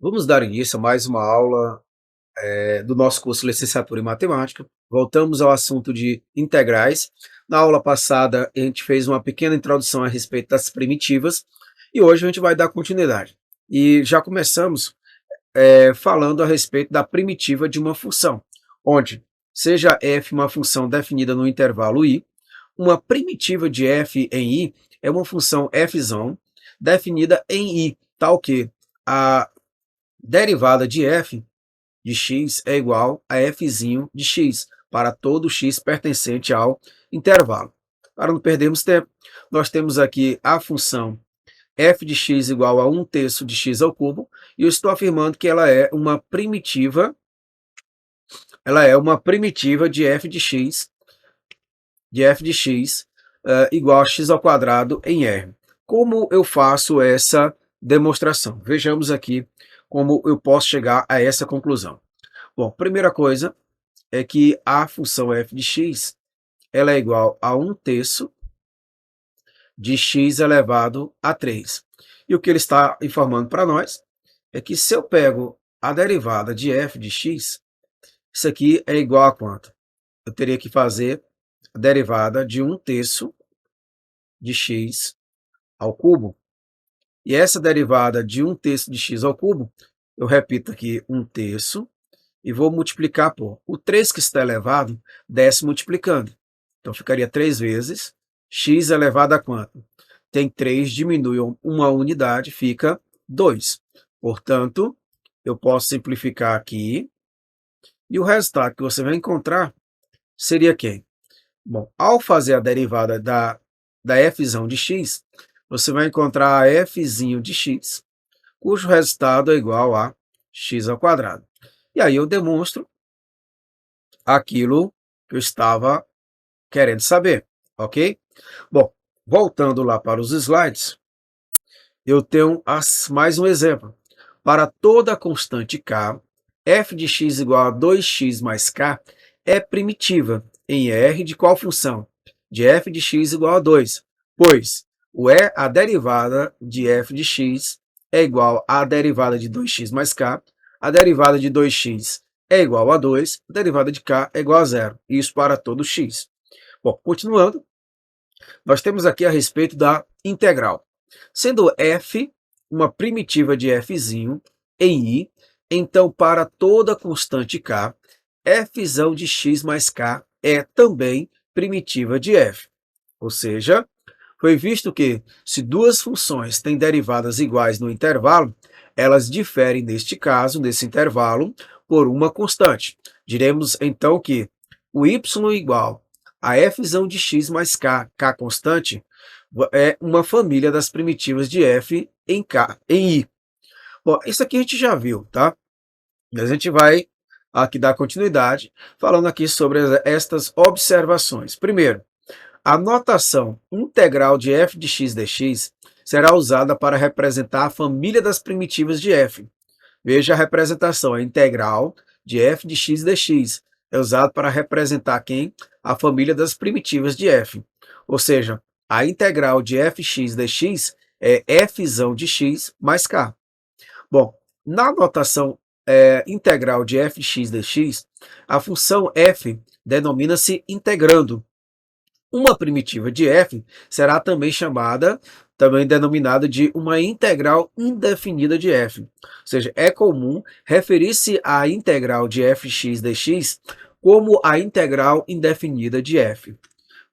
Vamos dar início a mais uma aula do nosso curso Licenciatura em Matemática. Voltamos ao assunto de integrais. Na aula passada, a gente fez uma pequena introdução a respeito das primitivas e hoje a gente vai dar continuidade. E já começamos falando a respeito da primitiva de uma função, onde seja f uma função definida no intervalo i, uma primitiva de f em i é uma função f definida em i, tal que a derivada de f de x é igual a f de x, para todo x pertencente ao intervalo. Para não perdermos tempo, nós temos aqui a função f de x igual a 1/3 de x ao cubo, e eu estou afirmando que ela é uma primitiva de f de x igual a x ao quadrado em R. Como eu faço essa demonstração? Vejamos aqui como eu posso chegar a essa conclusão. Bom, primeira coisa é que a função f de x ela é igual a 1/3 de x elevado a 3. E o que ele está informando para nós é que se eu pego a derivada de f de x, isso aqui é igual a quanto? Eu teria que fazer a derivada de 1/3 de x ao cubo. E essa derivada de 1/3 de x ao cubo, eu repito aqui 1/3, e vou multiplicar por o 3 que está elevado, desce multiplicando. Então ficaria 3 vezes x elevado a quanto? Tem 3, diminui uma unidade, fica 2. Portanto, eu posso simplificar aqui, e o resultado que você vai encontrar seria quem? Bom, ao fazer a derivada da f de x, você vai encontrar a f de x, cujo resultado é igual a x ao quadrado. E aí eu demonstro aquilo que eu estava querendo saber, ok? Bom, voltando lá para os slides, eu tenho mais um exemplo. Para toda constante k, f de x igual a 2x mais k é primitiva em R de qual função? De f de x igual a 2, pois a derivada de f de x é igual à derivada de 2x mais k, a derivada de 2x é igual a 2, a derivada de k é igual a 0. Isso para todo x. Bom, continuando, nós temos aqui a respeito da integral. Sendo f uma primitiva de f em i, então para toda constante k, f de x mais k é também primitiva de f. Ou seja, foi visto que se duas funções têm derivadas iguais no intervalo, elas diferem neste caso, nesse intervalo, por uma constante. Diremos então que o y igual a f de x mais k, k constante, é uma família das primitivas de f em i. Bom, isso aqui a gente já viu, tá? Mas a gente vai aqui dar continuidade, falando aqui sobre estas observações. Primeiro, a notação integral de f de x dx será usada para representar a família das primitivas de f. Veja a representação, a integral de f de x dx é usado para representar quem? A família das primitivas de f. Ou seja, a integral de fx dx é f de x mais k. Bom, na notação integral de fx dx, a função f denomina-se integrando. Uma primitiva de f será também denominada de uma integral indefinida de f. Ou seja, é comum referir-se à integral de fx dx como a integral indefinida de f.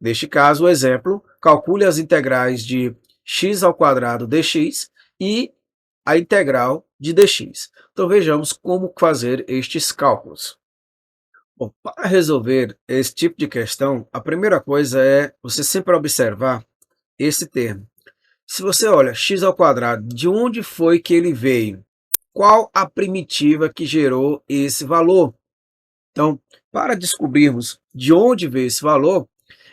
Neste caso, o exemplo, calcule as integrais de x ao quadrado dx e a integral de dx. Então vejamos como fazer estes cálculos. Bom, para resolver esse tipo de questão, a primeira coisa é você sempre observar esse termo. Se você olha x ao quadrado, de onde foi que ele veio? Qual a primitiva que gerou esse valor? Então, para descobrirmos de onde veio esse valor,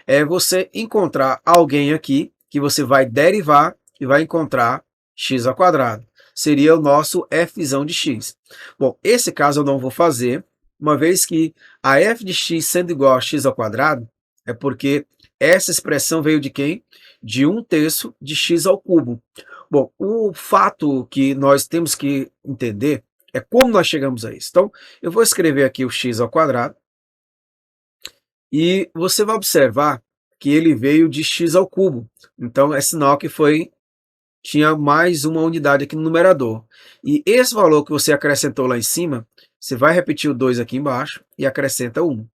é você encontrar alguém aqui que você vai derivar e vai encontrar x ao quadrado. Seria o nosso f de x. Bom, esse caso eu não vou fazer, uma vez que a f de x sendo igual a x ao quadrado, é porque essa expressão veio de quem? De 1/3 de x ao cubo. Bom, o fato que nós temos que entender É como nós chegamos a isso. Então, eu vou escrever aqui o x ao quadrado, e você vai observar que ele veio de x ao cubo. Então, é sinal que tinha mais uma unidade aqui no numerador. E esse valor que você acrescentou lá em cima, você vai repetir o 2 aqui embaixo e acrescenta 1.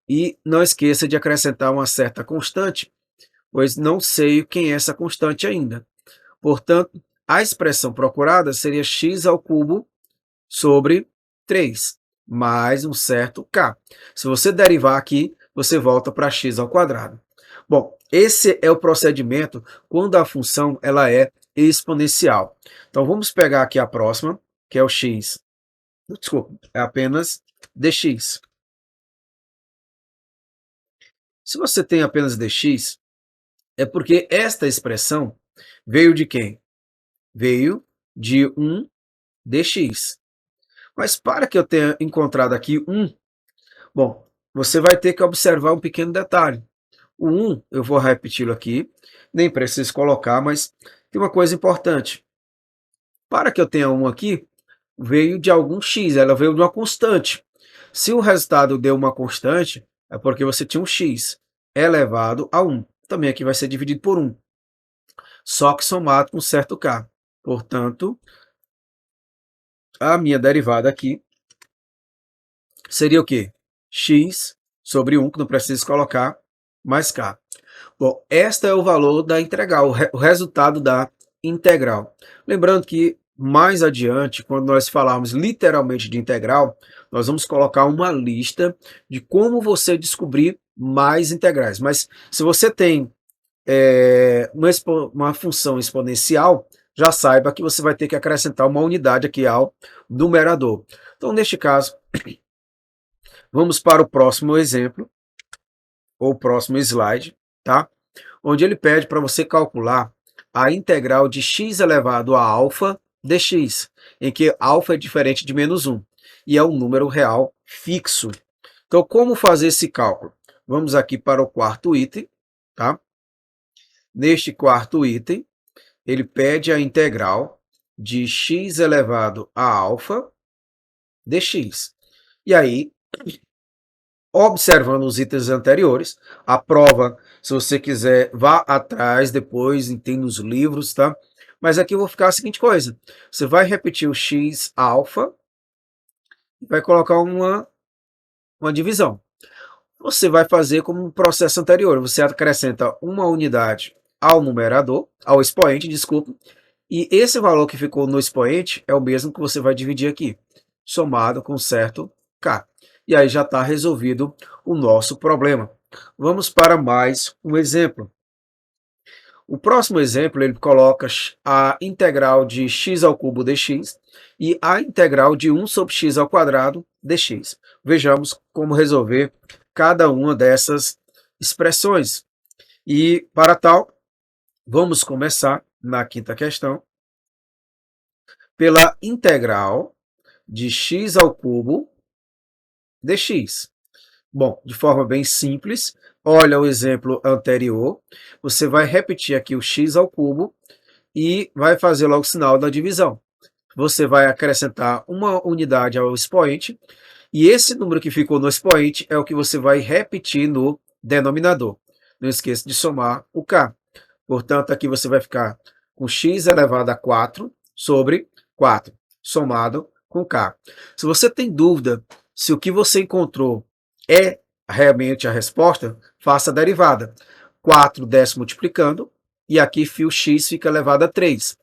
E não esqueça de acrescentar uma certa constante, pois não sei quem é essa constante ainda. Portanto, a expressão procurada seria x ao cubo sobre 3, mais um certo k. Se você derivar aqui, você volta para x ao quadrado. Bom, esse é o procedimento quando a função ela é exponencial. Então, vamos pegar aqui a próxima, que é o x. Desculpa, é apenas dx. Se você tem apenas dx, é porque esta expressão veio de quem? Veio de 1 dx. Mas para que eu tenha encontrado aqui 1, bom, você vai ter que observar um pequeno detalhe. O 1, eu vou repeti-lo aqui, nem preciso colocar, mas tem uma coisa importante. Para que eu tenha 1 aqui, veio de algum x, ela veio de uma constante. Se o resultado deu uma constante, é porque você tinha um x elevado a 1. Também aqui vai ser dividido por 1, só que somado com um certo k. Portanto, a minha derivada aqui seria o quê? X sobre 1, que não preciso colocar, mais k. Bom, este é o valor da integral, o resultado da integral. Lembrando que mais adiante, quando nós falarmos literalmente de integral, nós vamos colocar uma lista de como você descobrir mais integrais. Mas se você tem uma função exponencial, já saiba que você vai ter que acrescentar uma unidade aqui ao numerador. Então, neste caso, vamos para o próximo exemplo, ou próximo slide, tá? Onde ele pede para você calcular a integral de x elevado a alfa dx, em que alfa é diferente de menos 1, e é um número real fixo. Então, como fazer esse cálculo? Vamos aqui para o quarto item, tá? Neste quarto item, ele pede a integral de x elevado a alfa dx. E aí, observando os itens anteriores, a prova, se você quiser, vá atrás depois, tem nos livros, tá? Mas aqui eu vou ficar a seguinte coisa, você vai repetir o x alfa e vai colocar uma divisão. Você vai fazer como um processo anterior, você acrescenta uma unidade ao numerador, ao expoente, desculpa, e esse valor que ficou no expoente é o mesmo que você vai dividir aqui, somado com certo k. E aí já está resolvido o nosso problema. Vamos para mais um exemplo. O próximo exemplo, ele coloca a integral de x ao cubo dx e a integral de 1 sobre x ao quadrado dx. Vejamos como resolver cada uma dessas expressões. E para tal, vamos começar na quinta questão pela integral de x ao cubo dx. Bom, de forma bem simples, olha o exemplo anterior, você vai repetir aqui o x ao cubo e vai fazer logo o sinal da divisão. Você vai acrescentar uma unidade ao expoente e esse número que ficou no expoente é o que você vai repetir no denominador. Não esqueça de somar o k. Portanto, aqui você vai ficar com x elevado a 4 sobre 4, somado com k. Se você tem dúvida se o que você encontrou é realmente a resposta, faça a derivada. 4 desce multiplicando, e aqui fio x fica elevado a 3.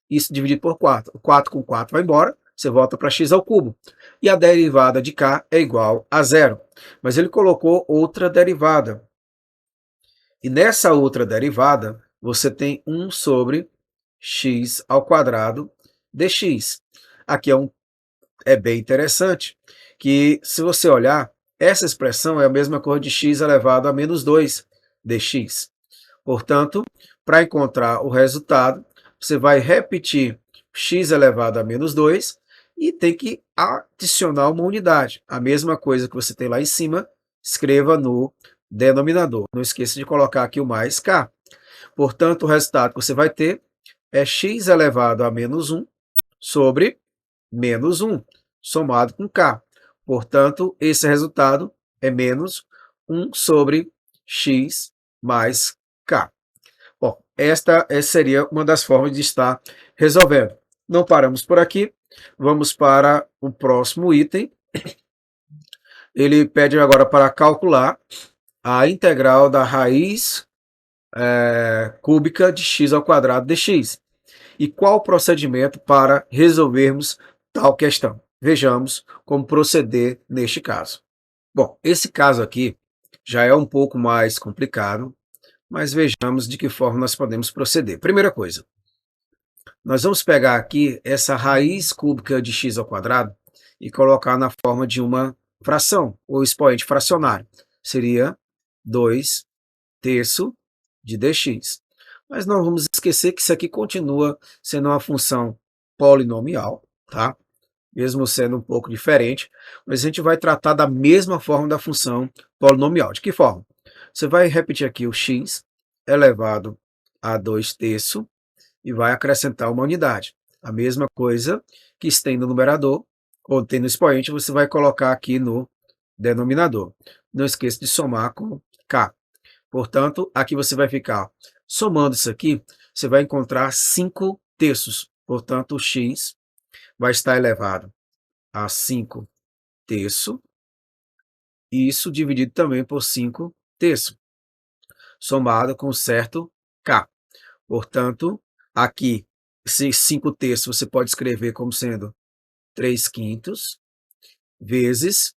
Isso dividido por 4. 4 com 4 vai embora, você volta para x ao cubo. E a derivada de k é igual a 0. Mas ele colocou outra derivada. E nessa outra derivada, você tem 1 sobre x ao quadrado dx. Aqui é bem interessante, que se você olhar, essa expressão é a mesma coisa de x elevado a menos 2 dx. Portanto, para encontrar o resultado, você vai repetir x elevado a menos 2 e tem que adicionar uma unidade. A mesma coisa que você tem lá em cima, escreva no denominador. Não esqueça de colocar aqui o mais k. Portanto, o resultado que você vai ter é x elevado a menos 1 sobre menos 1. somado com k. Portanto, esse resultado é menos 1 sobre x mais k. Bom, esta seria uma das formas de estar resolvendo. Não paramos por aqui, vamos para o próximo item. Ele pede agora para calcular a integral da raiz cúbica de x ao quadrado dx. E qual o procedimento para resolvermos tal questão? Vejamos como proceder neste caso. Bom, esse caso aqui já é um pouco mais complicado, mas vejamos de que forma nós podemos proceder. Primeira coisa, nós vamos pegar aqui essa raiz cúbica de x ao quadrado e colocar na forma de uma fração, ou expoente fracionário. Seria 2 terço de dx. Mas não vamos esquecer que isso aqui continua sendo uma função polinomial, tá? Mesmo sendo um pouco diferente, mas a gente vai tratar da mesma forma da função polinomial. De que forma? Você vai repetir aqui o x elevado a 2 terços e vai acrescentar uma unidade. A mesma coisa que tem no numerador, ou tem no expoente, você vai colocar aqui no denominador. Não esqueça de somar com k. Portanto, aqui você vai ficar somando isso aqui, você vai encontrar 5 terços. Portanto, o x vai estar elevado a 5 terços, e isso dividido também por 5 terços, somado com certo k. Portanto, aqui, esses 5 terços você pode escrever como sendo 3 quintos, vezes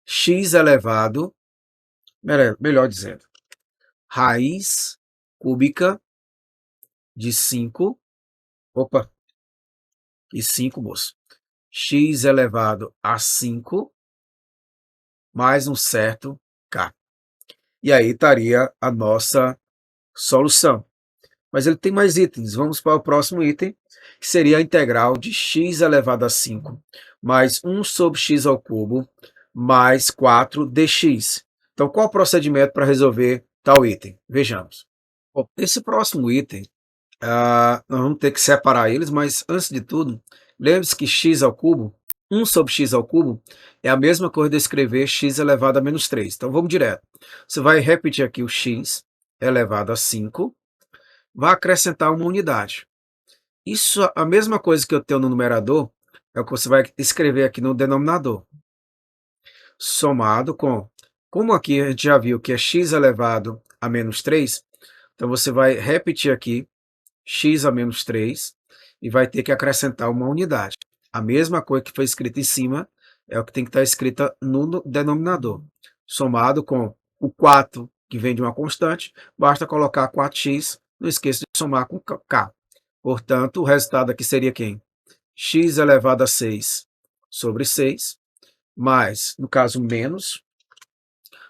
x elevado, melhor dizendo, raiz cúbica de 5, opa, e 5, moço, x elevado a 5 mais um certo k. E aí estaria a nossa solução. Mas ele tem mais itens. Vamos para o próximo item, que seria a integral de x elevado a 5 mais 1 sobre x ao cubo mais 4 dx. Então, qual o procedimento para resolver tal item? Vejamos. Bom, esse próximo item, nós vamos ter que separar eles, mas antes de tudo, lembre-se que x ao cubo, 1 sobre x ao cubo, é a mesma coisa de escrever x elevado a menos 3. Então, vamos direto. Você vai repetir aqui o x elevado a 5, vai acrescentar uma unidade. Isso, a mesma coisa que eu tenho no numerador, é o que você vai escrever aqui no denominador. Somado com, como aqui a gente já viu que é x elevado a menos 3, então você vai repetir aqui x a menos 3 e vai ter que acrescentar uma unidade. A mesma coisa que foi escrita em cima é o que tem que estar escrita no denominador. Somado com o 4, que vem de uma constante, basta colocar 4x, não esqueça de somar com k. Portanto, o resultado aqui seria quem? X elevado a 6 sobre 6, mais, no caso, menos.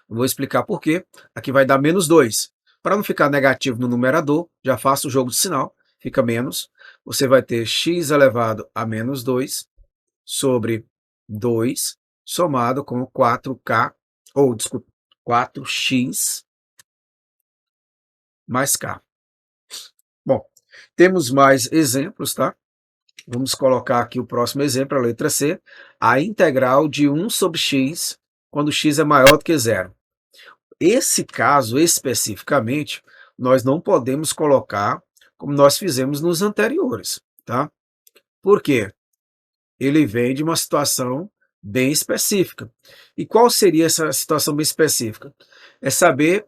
Vou explicar por quê. Aqui vai dar menos 2. Para não ficar negativo no numerador, já faço o jogo de sinal, fica menos. Você vai ter x elevado a menos 2 sobre 2, somado com 4k, ou desculpa, 4x mais k. Bom, temos mais exemplos, tá? Vamos colocar aqui o próximo exemplo, a letra C. A integral de 1 sobre x, quando x é maior do que zero. Esse caso, especificamente, nós não podemos colocar como nós fizemos nos anteriores, tá? Por quê? Ele vem de uma situação bem específica. E qual seria essa situação bem específica? É saber,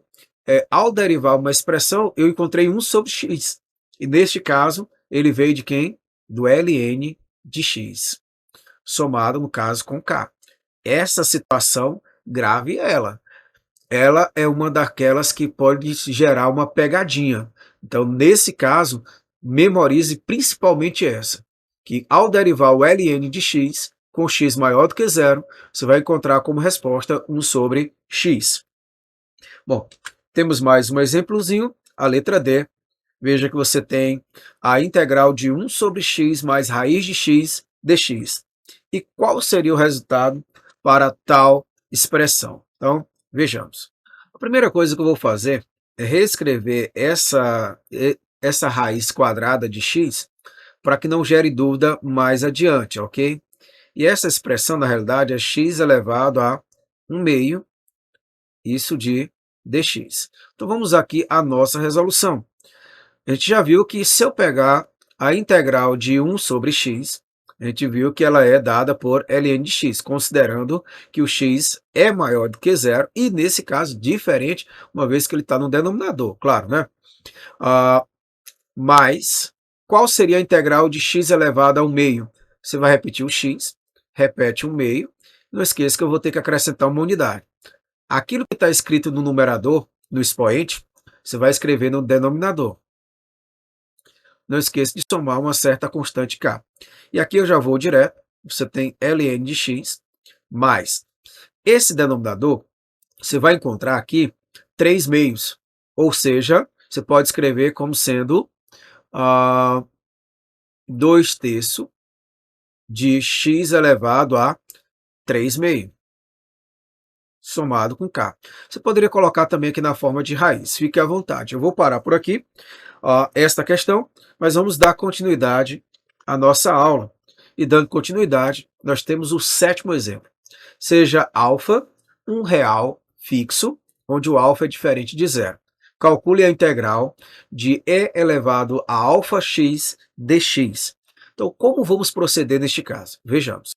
ao derivar uma expressão, eu encontrei 1 sobre x. E neste caso, ele veio de quem? Do ln de x, somado, no caso, com k. Essa situação, grave ela é uma daquelas que pode gerar uma pegadinha. Então, nesse caso, memorize principalmente essa, que ao derivar o ln de x com x maior do que zero, você vai encontrar como resposta 1 sobre x. Bom, temos mais um exemplozinho, a letra D. Veja que você tem a integral de 1 sobre x mais raiz de x dx. E qual seria o resultado para tal expressão? Então, vejamos. A primeira coisa que eu vou fazer é reescrever essa raiz quadrada de x para que não gere dúvida mais adiante, ok? E essa expressão, na realidade, é x elevado a 1/2, isso de dx. Então vamos aqui à nossa resolução. A gente já viu que se eu pegar a integral de 1 sobre x, a gente viu que ela é dada por ln de x, considerando que o x é maior do que zero, e nesse caso, diferente, uma vez que ele está no denominador, claro, né? Mas, qual seria a integral de x elevado a 1/2? Você vai repetir o x, repete 1/2, não esqueça que eu vou ter que acrescentar uma unidade. Aquilo que está escrito no numerador, no expoente, você vai escrever no denominador. Não esqueça de somar uma certa constante k. E aqui eu já vou direto, você tem ln de x, mais esse denominador, você vai encontrar aqui 3/2, ou seja, você pode escrever como sendo 2/3 de x elevado a 3/2, somado com k. Você poderia colocar também aqui na forma de raiz, fique à vontade. Eu vou parar por aqui esta questão, mas vamos dar continuidade à nossa aula. E dando continuidade, nós temos o 7º exemplo. Seja alfa um real fixo, onde o alfa é diferente de zero. Calcule a integral de e elevado a alfa x dx. Então, como vamos proceder neste caso? Vejamos.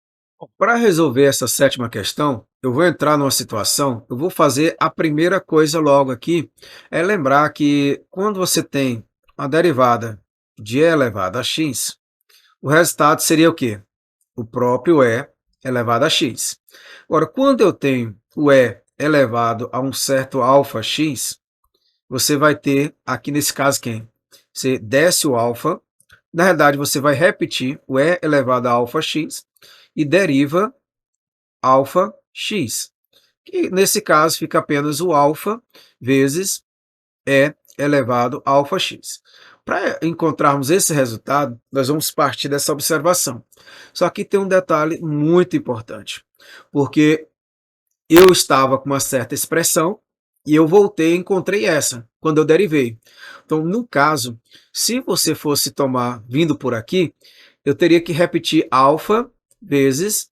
Para resolver essa 7ª questão, eu vou entrar numa situação, eu vou fazer a primeira coisa logo aqui, é lembrar que quando você tem a derivada de e elevado a x, o resultado seria o quê? O próprio e elevado a x. Agora, quando eu tenho o e elevado a um certo alfa x, você vai ter, aqui nesse caso, quem? Você desce o alfa, na realidade você vai repetir o e elevado a alfa x e deriva alfa x, que nesse caso fica apenas o alfa vezes e elevado a alfa x. Para encontrarmos esse resultado, nós vamos partir dessa observação. Só que tem um detalhe muito importante, porque eu estava com uma certa expressão e eu voltei e encontrei essa, quando eu derivei. Então, no caso, se você fosse tomar vindo por aqui, eu teria que repetir alfa vezes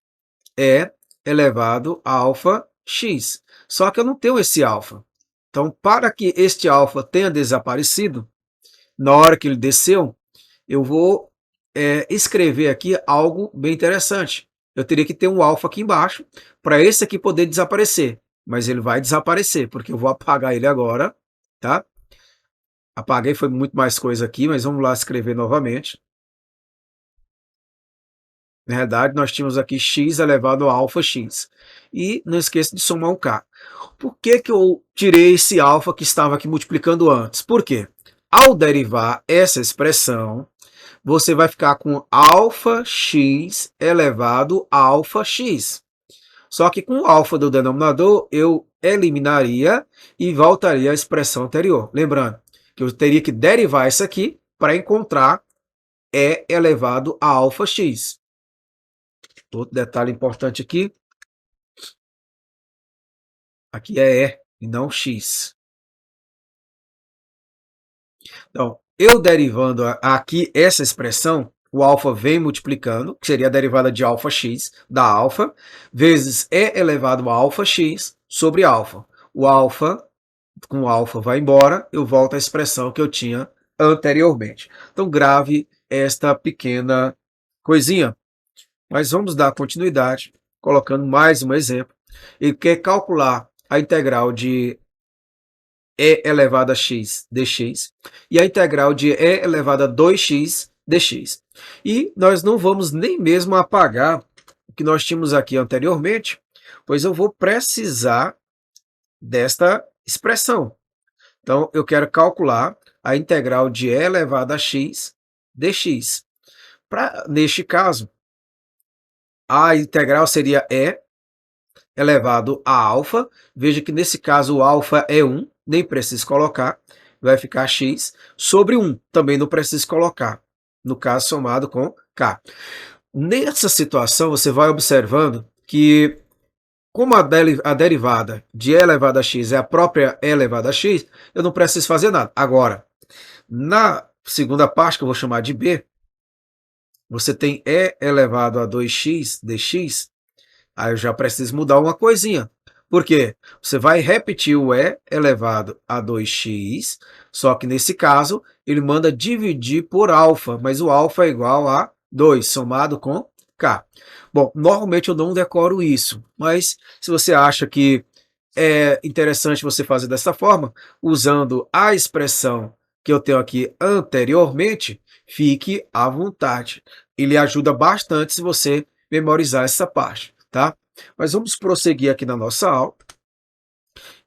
e elevado a alfa x. Só que eu não tenho esse alfa. Então, para que este alfa tenha desaparecido, na hora que ele desceu, eu vou escrever aqui algo bem interessante. Eu teria que ter um alfa aqui embaixo, para esse aqui poder desaparecer. Mas ele vai desaparecer, porque eu vou apagar ele agora, tá? Apaguei, foi muito mais coisa aqui, mas vamos lá escrever novamente. Na verdade, nós tínhamos aqui x elevado a alfa x. E não esqueça de somar um k. Por que que eu tirei esse alfa que estava aqui multiplicando antes? Por quê? Ao derivar essa expressão, você vai ficar com alfa x elevado a alfa x. Só que com o alfa do denominador, eu eliminaria e voltaria à expressão anterior. Lembrando que eu teria que derivar isso aqui para encontrar e elevado a alfa x. Outro detalhe importante aqui é E e não X. Então, eu derivando aqui essa expressão, o alfa vem multiplicando, que seria a derivada de alfa x, da alfa, vezes E elevado a alfa x sobre alfa. O alfa, com o alfa vai embora, eu volto à expressão que eu tinha anteriormente. Então, grave esta pequena coisinha. Mas vamos dar continuidade, colocando mais um exemplo. Ele quer calcular a integral de e elevado a x dx e a integral de e elevado a 2x dx. E nós não vamos nem mesmo apagar o que nós tínhamos aqui anteriormente, pois eu vou precisar desta expressão. Então, eu quero calcular a integral de e elevado a x dx. Neste caso, a integral seria e elevado a alfa. Veja que nesse caso o alfa é 1, nem preciso colocar, vai ficar x sobre 1, também não preciso colocar, no caso somado com k. Nessa situação você vai observando que como a derivada de e elevado a x é a própria e elevado a x, eu não preciso fazer nada. Agora, na segunda parte, que eu vou chamar de b, você tem e elevado a 2x dx, aí eu já preciso mudar uma coisinha. Por quê? Você vai repetir o e elevado a 2x, só que nesse caso ele manda dividir por alfa, mas o alfa é igual a 2, somado com k. Bom, normalmente eu não decoro isso, mas se você acha que é interessante você fazer dessa forma, usando a expressão que eu tenho aqui anteriormente, fique à vontade. Ele ajuda bastante se você memorizar essa parte, tá? Mas vamos prosseguir aqui na nossa aula.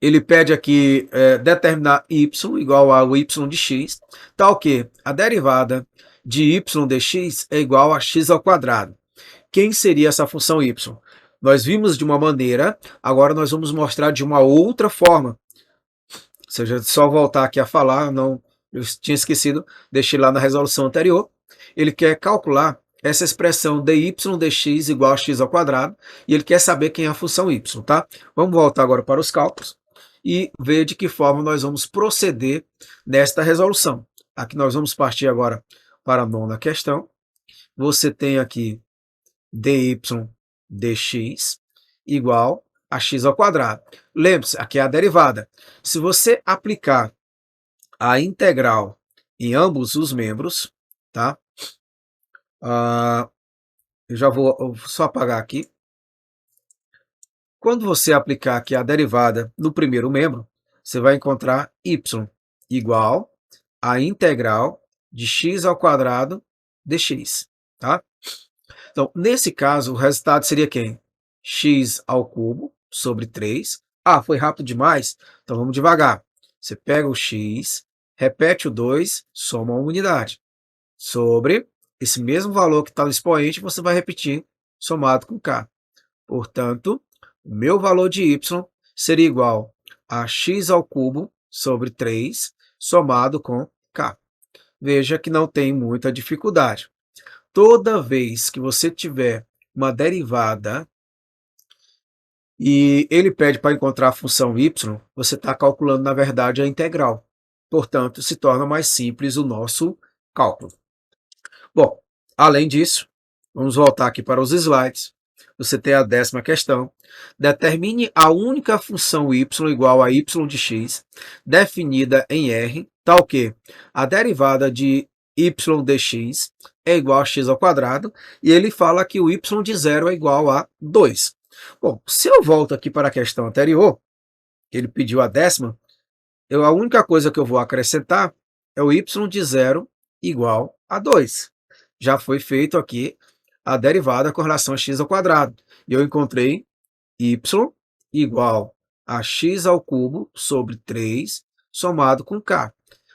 Ele pede aqui determinar y igual ao y de x, tal que a derivada de y de x é igual a x ao quadrado. Quem seria essa função y? Nós vimos de uma maneira, agora nós vamos mostrar de uma outra forma. Ou seja, só voltar aqui a falar, não, eu tinha esquecido, deixei lá na resolução anterior. Ele quer calcular essa expressão dy dx igual a x ao quadrado, e ele quer saber quem é a função y, tá? Vamos voltar agora para os cálculos e ver de que forma nós vamos proceder nesta resolução. Aqui nós vamos partir agora para a nona questão. Você tem aqui dy dx igual a x ao quadrado. Lembre-se, aqui é a derivada. Se você aplicar a integral em ambos os membros, tá? Eu já vou só apagar aqui. Quando você aplicar aqui a derivada no primeiro membro, você vai encontrar y igual a integral de x ao quadrado dx, tá? Então, nesse caso, o resultado seria quem? X ao cubo sobre 3. Ah, foi rápido demais? Então vamos devagar. Você pega o x, repete o 2, soma uma unidade. Sobre esse mesmo valor que está no expoente, você vai repetir somado com k. Portanto, o meu valor de y seria igual a x ao cubo sobre 3 somado com k. Veja que não tem muita dificuldade. Toda vez que você tiver uma derivada e ele pede para encontrar a função y, você está calculando, na verdade, a integral. Portanto, se torna mais simples o nosso cálculo. Bom, além disso, vamos voltar aqui para os slides. Você tem a 10ª questão. Determine a única função y igual a y de x, definida em R, tal que a derivada de y dx é igual a x ao quadrado, e ele fala que o y de 0 é igual a 2. Bom, se eu volto aqui para a questão anterior, ele pediu a 10ª, a única coisa que eu vou acrescentar é o y de 0 igual a 2. Já foi feito aqui a derivada com relação a x ao quadrado. E eu encontrei y igual a x ao cubo sobre 3 somado com k.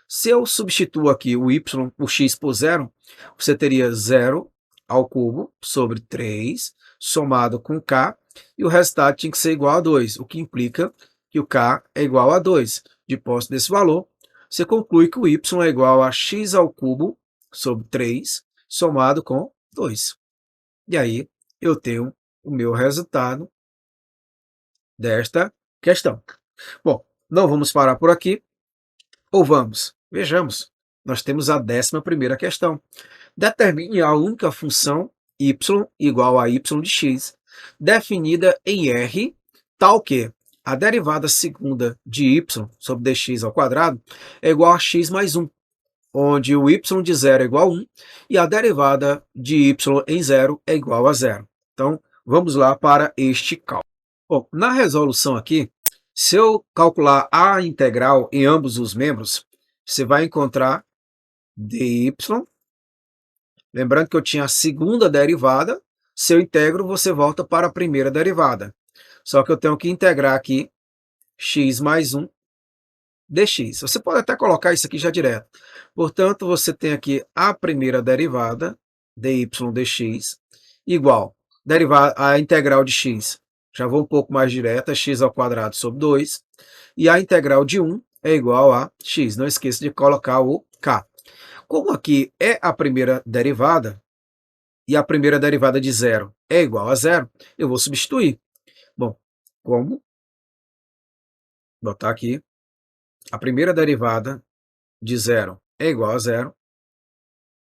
Se eu substituo aqui o y, o x por 0, você teria 0 ao cubo sobre 3 somado com k, e o resultado tinha que ser igual a 2, o que implica que o k é igual a 2. De posse desse valor, você conclui que o y é igual a x ao cubo sobre 3 somado com 2. E aí eu tenho o meu resultado desta questão. Bom, não vamos parar por aqui, ou vamos? Vejamos, nós temos a 11ª questão. Determine a única função y igual a y de x, definida em R, tal que a derivada segunda de y sobre dx ao quadrado é igual a x mais 1, onde o y de 0 é igual a 1 e a derivada de y em 0 é igual a 0. Então, vamos lá para este cálculo. Bom, na resolução aqui, se eu calcular a integral em ambos os membros, você vai encontrar dy. Lembrando que eu tinha a segunda derivada, se eu integro, você volta para a primeira derivada. Só que eu tenho que integrar aqui x mais 1 dx. Você pode até colocar isso aqui já direto. Portanto, você tem aqui a primeira derivada, dy dx, igual a integral de x. Já vou um pouco mais direto, é x ao quadrado sobre 2. E a integral de 1 é igual a x. Não esqueça de colocar o k. Como aqui é a primeira derivada, e a primeira derivada de 0 é igual a 0, eu vou substituir. Bom, como? Vou botar aqui. A primeira derivada de 0 é igual a 0.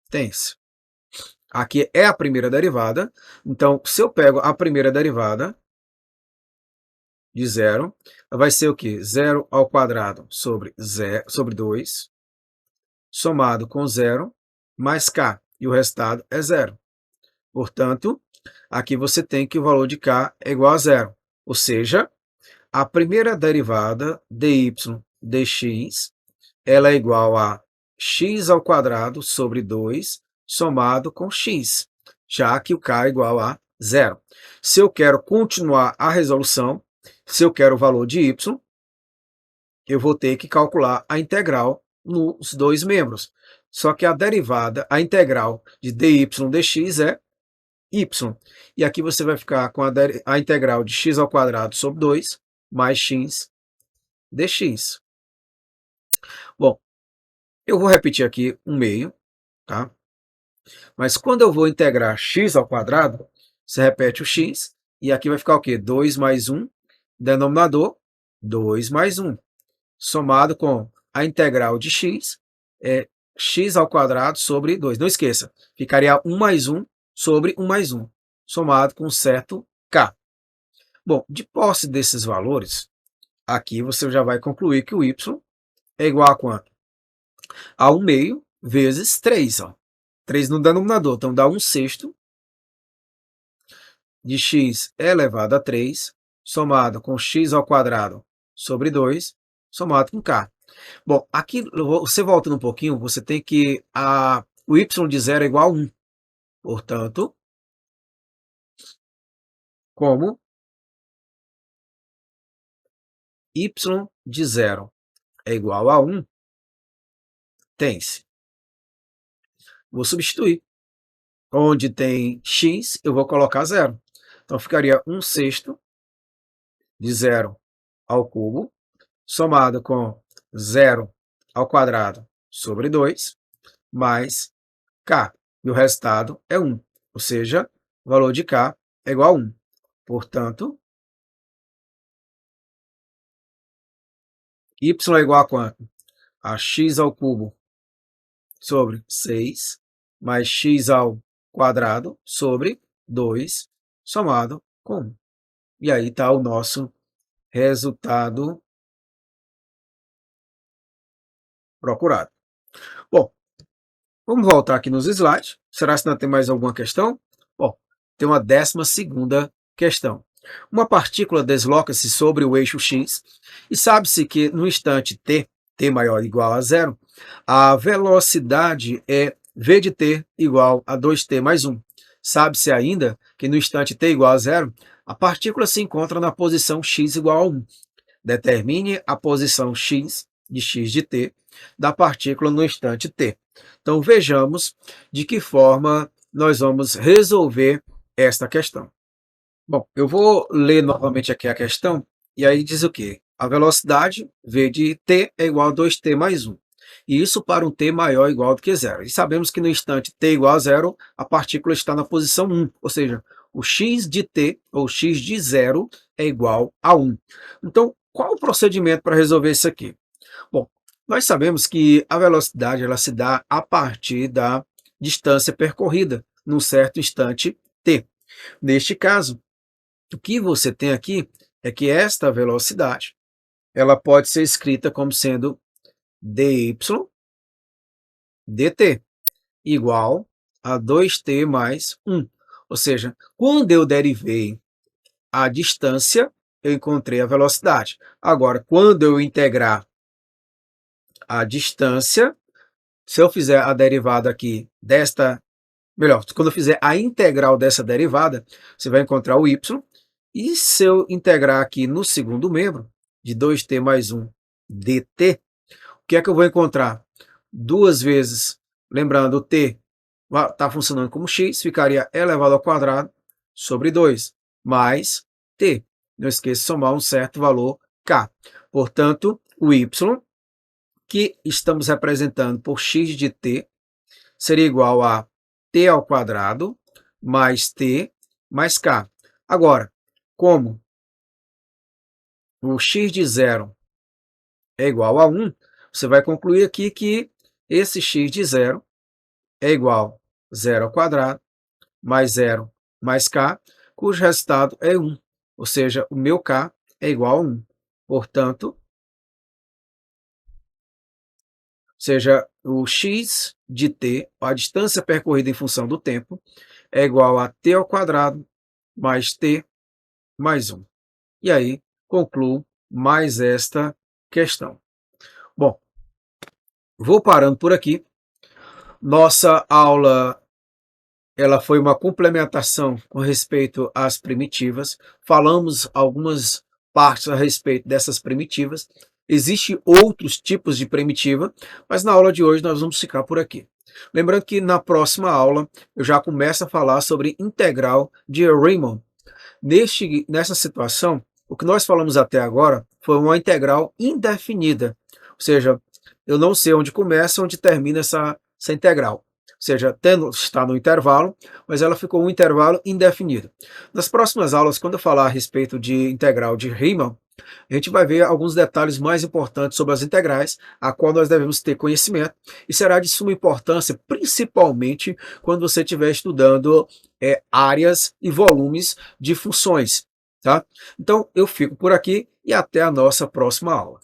Tem-se Aqui é a primeira derivada. Então, se eu pego a primeira derivada de zero, vai ser o quê? Zero ao quadrado sobre 2, somado com zero, mais k. E o resultado é zero. Portanto, aqui você tem que o valor de k é igual a zero. Ou seja, a primeira derivada dy dx, ela é igual a x ao quadrado sobre 2 somado com x, já que o k é igual a zero. Se eu quero continuar a resolução, se eu quero o valor de y, eu vou ter que calcular a integral nos dois membros. Só que a derivada, a integral de dy dx é y. E aqui você vai ficar com a integral de x ao quadrado sobre 2 mais x dx. Bom, eu vou repetir aqui um meio, tá? Mas quando eu vou integrar x ao quadrado, você repete o x, e aqui vai ficar o quê? 2 mais 1, denominador, 2 mais 1, somado com a integral de x, é x ao quadrado sobre 2. Não esqueça, ficaria 1 mais 1 sobre 1 mais 1, somado com um certo k. Bom, de posse desses valores, aqui você já vai concluir que o y é igual a quanto? A 1 meio vezes 3, ó. 3 no denominador, então dá 1 sexto de x elevado a 3, somado com x ao quadrado sobre 2, somado com k. Bom, aqui você voltando um pouquinho, você tem que o y de zero é igual a 1. Portanto, como y de zero é igual a 1, tem-se. Vou substituir. Onde tem x, eu vou colocar zero. Então, ficaria 1 sexto de zero ao cubo, somado com zero ao quadrado sobre 2, mais k. E o resultado é 1. Ou seja, o valor de k é igual a 1. Portanto, y é igual a quanto? A x ao cubo sobre 6, mais x ao quadrado sobre 2, somado com 1. E aí está o nosso resultado procurado. Bom, vamos voltar aqui nos slides. Será que ainda tem mais alguma questão? Bom, tem uma 12ª questão. Uma partícula desloca-se sobre o eixo x e sabe-se que no instante t maior ou igual a zero, a velocidade é v de t igual a 2t mais 1. Sabe-se ainda que no instante t igual a zero, a partícula se encontra na posição x igual a 1. Determine a posição x de t da partícula no instante t. Então, vejamos de que forma nós vamos resolver esta questão. Bom, eu vou ler novamente aqui a questão, e aí diz o quê? A velocidade v de t é igual a 2t mais 1. E isso para um t maior ou igual do que zero. E sabemos que no instante t igual a zero, a partícula está na posição 1, ou seja, o x de t, ou x de zero, é igual a 1. Então, qual o procedimento para resolver isso aqui? Bom, nós sabemos que a velocidade ela se dá a partir da distância percorrida num certo instante t. Neste caso, o que você tem aqui é que esta velocidade ela pode ser escrita como sendo dy dt igual a 2t mais 1. Ou seja, quando eu derivei a distância, eu encontrei a velocidade. Agora, quando eu integrar a distância, se eu fizer a derivada aqui quando eu fizer a integral dessa derivada, você vai encontrar o y, e se eu integrar aqui no segundo membro, de 2t mais 1 dt, o que é que eu vou encontrar? Duas vezes, lembrando, o t está funcionando como x, ficaria elevado ao quadrado sobre 2, mais t. Não esqueça de somar um certo valor k. Portanto, o y, que estamos representando por x de t, seria igual a t ao quadrado mais t mais k. Agora, como o x de zero é igual a 1, você vai concluir aqui que esse x de zero é igual 0 ao quadrado, mais 0 mais k, cujo resultado é 1. Ou seja, o meu k é igual a 1. Portanto, seja, o x de t, a distância percorrida em função do tempo, é igual a t ao quadrado mais t mais 1. E aí, concluo mais esta questão. Bom, vou parando por aqui. Nossa aula ela foi uma complementação com respeito às primitivas. Falamos algumas partes a respeito dessas primitivas. Existem outros tipos de primitiva, mas na aula de hoje nós vamos ficar por aqui. Lembrando que na próxima aula eu já começo a falar sobre integral de Riemann. Nessa situação, o que nós falamos até agora foi uma integral indefinida, ou seja, eu não sei onde começa, onde termina essa integral. Ou seja, está no intervalo, mas ela ficou um intervalo indefinido. Nas próximas aulas, quando eu falar a respeito de integral de Riemann, a gente vai ver alguns detalhes mais importantes sobre as integrais, a qual nós devemos ter conhecimento, e será de suma importância, principalmente quando você estiver estudando áreas e volumes de funções. Tá? Então, eu fico por aqui e até a nossa próxima aula.